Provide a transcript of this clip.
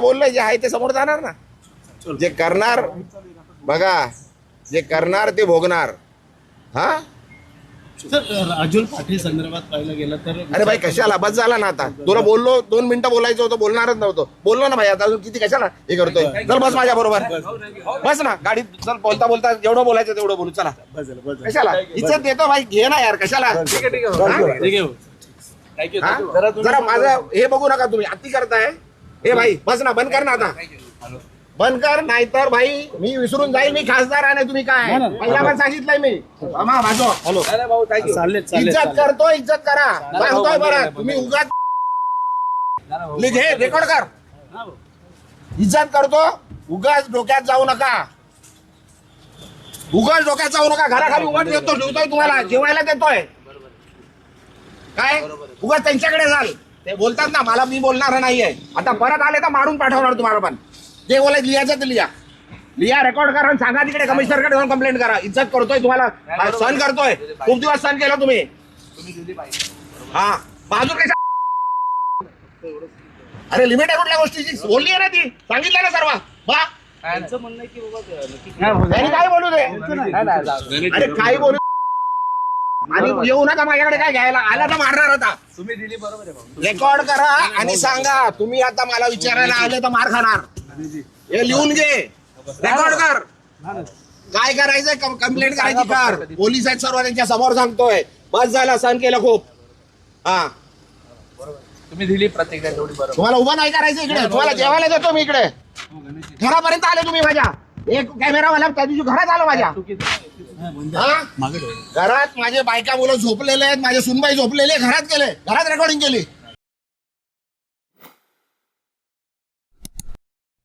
बोललोय जे आहे ते समोर जाणार ना. जे करणार बघा, जे करणार ते भोगणार. हा सर, राजुल पाटील संदर्भात पाहिलं गेलं तर अरे भाई कशाला बस झाला ना. आता तुला बोललो 2 मिनिटं बोलायचं होतं, बोलणारच नव्हतं. बोललो ना भाई, आता अजून किती कशाला हे करतोय. चल बस माझ्या बरोबर, बस ना गाडीत. चल बोलता बोलता जेवढं बोलायचं तेवढं बोलू. चला कशाला इज्जत देतो भाई, घे ना यार कशाला. जरा माझं हे बघू नका तुम्ही, अति करताय. हे भाई बस ना, बंद कर ना आता, बंद कर. नाहीतर भाई मी विसरून जाईल मी खासदार आहे. तुम्ही काय पहिला पण सांगितलंय मी. हॅलो इज्जत करतो, इज्जत करा सांगतोय. बरं तुम्ही उगाच घे, रेकॉर्ड कर. इज्जत करतो, उगाच डोक्यात जाऊ नका. उगाच डोक्यात जाऊ नका. घराखाली उगाच देतो, ठेवतोय तुम्हाला जेवायला देतोय. काय उगाच त्यांच्याकडे जाल. ते बोलतात ना मला, मी बोलणार नाहीये. आता परत आले तर मारून पाठवणार तुम्हाला. पण जे बोलायचं लिहायचं ते लिहा, रेकॉर्ड करा, सांगा तिकडे कमिशनरकडे जाऊन कंप्लेंट करा. इज्जत करतोय तुम्हाला, सहन करतोय. खूप दिवस सहन केलं तुम्ही. हा बाजू कशा. अरे लिमिट आहे कुठल्या गोष्टीची, बोलली आहे ना ती, सांगितलं ना सर्व. त्यांनी काय बोलू दे, अरे काय बोलू. आणि येऊ नका माझ्याकडे काय घ्यायला. आला तर मारणार होता. तुम्ही दिली बरोबर आहे. रेकॉर्ड करा आणि सांगा तुम्ही आता मला विचारायला आले तर मार खाणार. हे लिहून घे, रेकॉर्ड कर. काय करायचंय कंप्लेंट करायची कर. पोलीस आहेत सर्व, त्यांच्या समोर सांगतोय. बस झाला, सहन केलं खूप. हा तुम्ही दिली प्रतिक्रिया तेवढी बरोबर. तुम्हाला उभं नाही करायचं इकडे. तुम्हाला जेवायला देतो मी इकडे. घरापर्यंत आले तुम्ही माझ्या. एक कॅमेरावाला त्या दिवशी घरात आलो माझ्या. घरात माझे बायका मुलं झोपलेले आहेत, माझे सुनबाई झोपलेले, घरात गेले, घरात रेकॉर्डिंग केली.